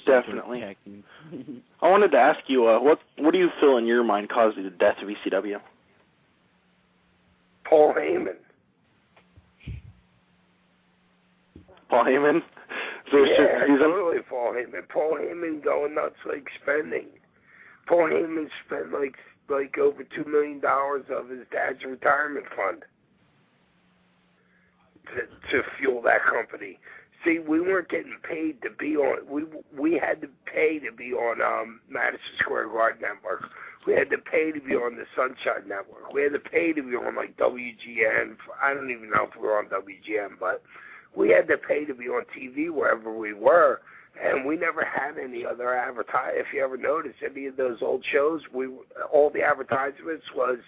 Definitely. I wanted to ask you, what do you feel in your mind caused the death of ECW? Paul Heyman. Paul Heyman? Yeah, totally Paul Heyman. Paul Heyman going nuts like spending. Paul Heyman spent like over $2 million of his dad's retirement fund to fuel that company. See, we weren't getting paid to be on. We had to pay to be on Madison Square Garden Network. We had to pay to be on the Sunshine Network. We had to pay to be on like WGN. I don't even know if we were on WGN, but we had to pay to be on TV wherever we were. And we never had any other advertising. If you ever noticed any of those old shows, all the advertisements was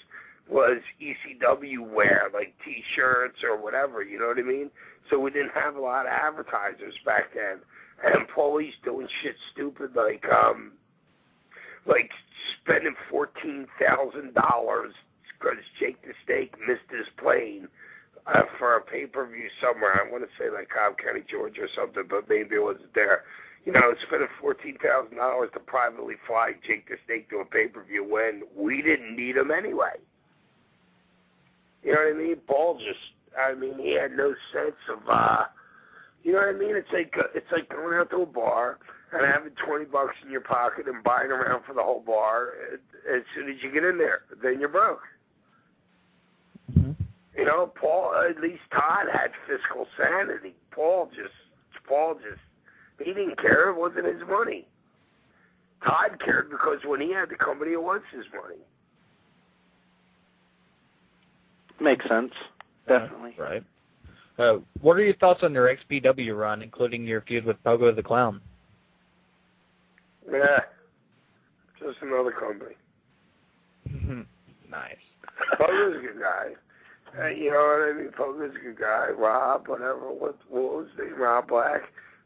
ECW wear, like T-shirts or whatever. You know what I mean? So we didn't have a lot of advertisers back then. And Paulie's doing shit stupid like spending $14,000 because Jake the Snake missed his plane for a pay-per-view somewhere. I want to say like Cobb County, Georgia or something, but maybe it wasn't there. You know, spending $14,000 to privately fly Jake the Snake to a pay-per-view when we didn't need him anyway. You know what I mean? Paul he had no sense of, you know what I mean? It's like going out to a bar and having $20 in your pocket and buying around for the whole bar. As soon as you get in there, then you're broke. Mm-hmm. You know, Paul, at least Todd had fiscal sanity. Paul just, he didn't care. It wasn't his money. Todd cared because when he had the company, it was his money. Makes sense. Definitely. Right. What are your thoughts on your XPW run, including your feud with Pogo the Clown? Yeah. Just another company. Nice. Pogo's a good guy. You know what I mean? Pogo's a good guy. Rob, whatever. What was his name? Rob Black.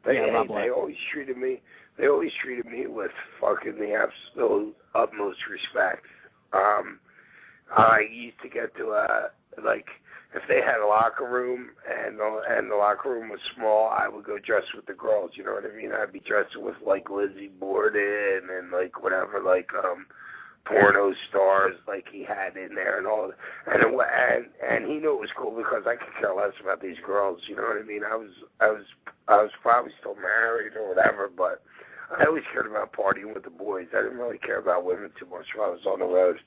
Rob Black. They always treated me with fucking the absolute utmost respect. I used to get to if they had a locker room and the locker room was small, I would go dress with the girls. You know what I mean? I'd be dressing with like Lizzie Borden and like whatever, like porno stars like he had in there and all. And he knew it was cool because I could care less about these girls. You know what I mean? I was probably still married or whatever, but I always cared about partying with the boys. I didn't really care about women too much while I was on the road.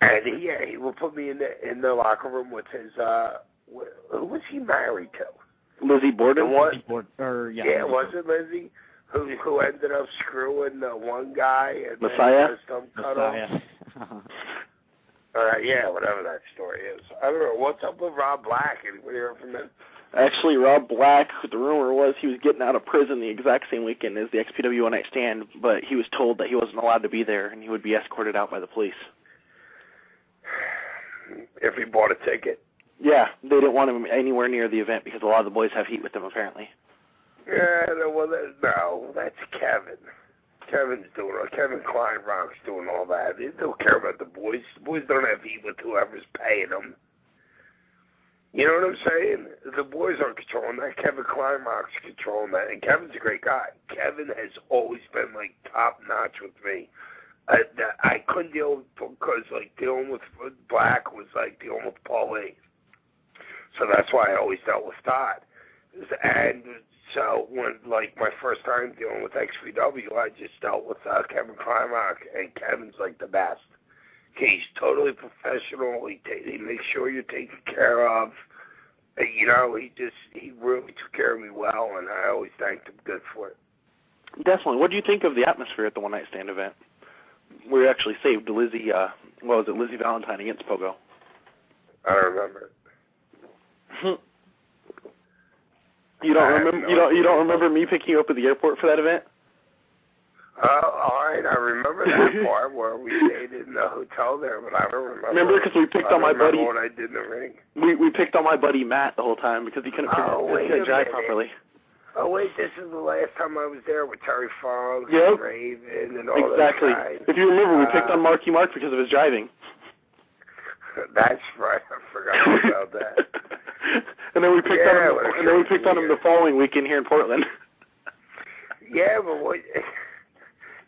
And he would put me in the locker room with his who was he married to? Lizzie Borden. Lizzie Borden. Was it Lizzie who ended up screwing the one guy and Messiah? Then his thumb cut off? Yeah, whatever that story is. I don't know. What's up with Rob Black? Anybody heard from him? Actually, Rob Black, the rumor was he was getting out of prison the exact same weekend as the XPW One Night Stand, but he was told that he wasn't allowed to be there and he would be escorted out by the police. If he bought a ticket? Yeah, they didn't want him anywhere near the event because a lot of the boys have heat with them, apparently. Yeah, no, that's Kevin. Kevin Kleinrock's doing all that. They don't care about the boys. The boys don't have heat with whoever's paying them. You know what I'm saying? The boys aren't controlling that. Kevin Kleinrock's controlling that. And Kevin's a great guy. Kevin has always been, like, top-notch with me. I couldn't deal with, because, like, dealing with Black was like dealing with Paulie. So that's why I always dealt with Todd. And so when, like, my first time dealing with XPW, I just dealt with Kevin Kleinrock, and Kevin's, like, the best. He's totally professional. He makes sure you're taken care of. You know, he really took care of me well, and I always thanked him good for it. Definitely. What do you think of the atmosphere at the One Night Stand event? We actually saved Lizzie, Lizzie Valentine against Pogo. I don't remember it. You don't remember? You don't remember me picking you up at the airport for that event? All right, I remember that part where we stayed in the hotel there, but I don't remember. Remember because we picked on my buddy. What I did in the ring. We picked on my buddy Matt the whole time because he couldn't drive properly. Oh wait, this is the last time I was there with Terry Funk and Raven and all exactly. those guys. If you remember, we picked on Marky Mark because of his driving. That's right. I forgot about that. And then we picked on him. And then we picked on him the following weekend here in Portland. Yeah, but what?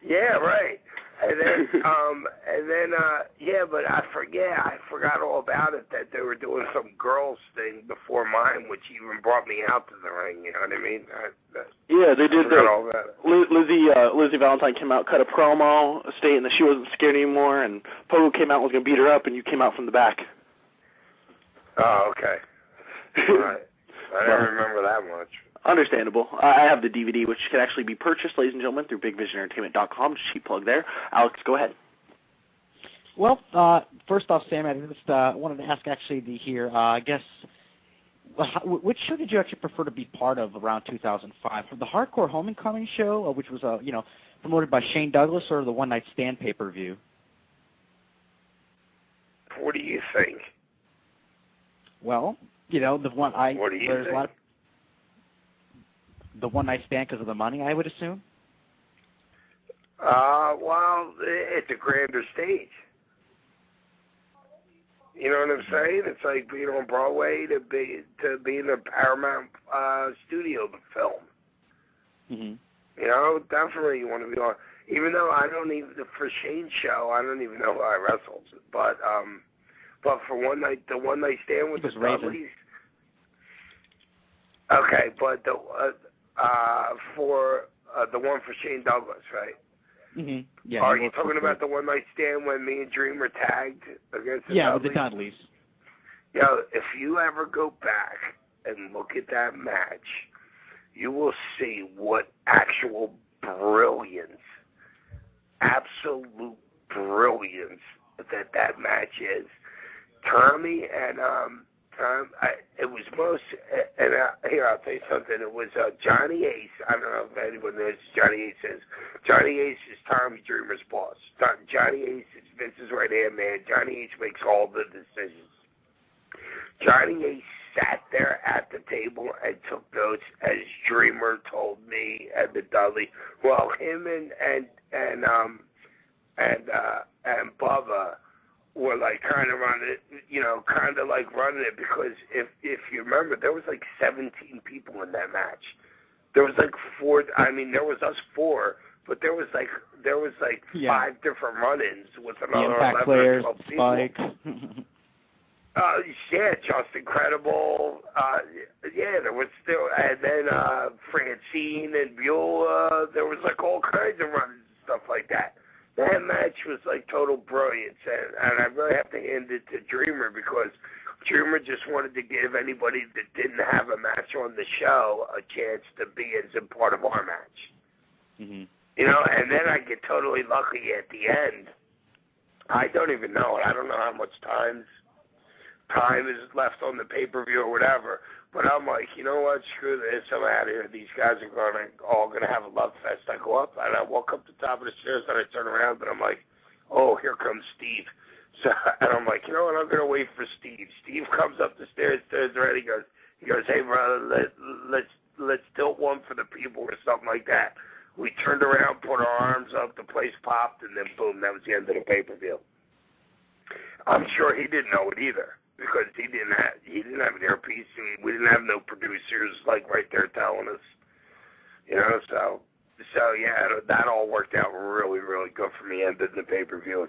Yeah, right. And then, yeah, but I forgot all about it, that they were doing some girls thing before mine, which even brought me out to the ring, you know what I mean? Yeah, they did that. All about it. Lizzie Valentine came out, cut a promo, stating that she wasn't scared anymore, and Pogo came out and was going to beat her up, and you came out from the back. Oh, okay. All right. I don't remember that much. Understandable. I have the DVD, which can actually be purchased, ladies and gentlemen, through BigVisionEntertainment.com. Cheap plug there. Alex, go ahead. Well, first off, Sam, I just wanted to ask actually I guess, which show did you actually prefer to be part of around 2005? The Hardcore Homecoming show, which was promoted by Shane Douglas, or the One Night Stand pay-per-view? What do you think? Well, the one What do you think? The One Night Stand because of the money, I would assume? Well, it's a grander stage. You know what I'm saying? It's like being on Broadway to be in the Paramount studio to film. Mm-hmm. You know, definitely you want to be on. Even though for Shane's show, I don't even know who I wrestled. But for the One Night Stand with the Dudleys. Okay, but for the one for Shane Douglas, right? Mm-hmm. Yeah. Are you talking about the One Night Stand when me and Dreamer tagged against the Dudleys? Yeah, with the Dudleys. If you ever go back and look at that match, you will see what actual brilliance, absolute brilliance that match is. Tommy and it was most, and here, I'll tell you something. It was Johnny Ace. I don't know if anyone knows who Johnny Ace is. Johnny Ace is Tommy Dreamer's boss. Johnny Ace is Vince's right-hand man. Johnny Ace makes all the decisions. Johnny Ace sat there at the table and took notes, as Dreamer told me and the Dudley. Well, him and Bubba were like kind of running it, running it, because if you remember, there was like 17 people in that match. There was like four. I mean, there was us four, but there was like 5 different run-ins with another 11 or 12 people. Spike. Yeah, Just Incredible. There was still, and then Francine and Beulah. There was like all kinds of run-ins and stuff like that. That match was like total brilliance, and I really have to hand it to Dreamer, because Dreamer just wanted to give anybody that didn't have a match on the show a chance to be as a part of our match. Mm-hmm. And then I get totally lucky at the end. I don't even know it. I don't know how much time is left on the pay-per-view or whatever. But I'm like, you know what? Screw this. I'm out of here. These guys are all going to have a love fest. I go up, and I walk up the top of the stairs, and I turn around, and I'm like, oh, here comes Steve. So, and I'm like, you know what? I'm going to wait for Steve. Steve comes up the stairs, turns around, he goes, hey, brother, let's tilt one for the people or something like that. We turned around, put our arms up, the place popped, and then boom, that was the end of the pay-per-view. I'm sure he didn't know it either, because he didn't have an earpiece. We didn't have no producers like right there telling us, So yeah, that all worked out really, really good for me. Ended the pay-per-view.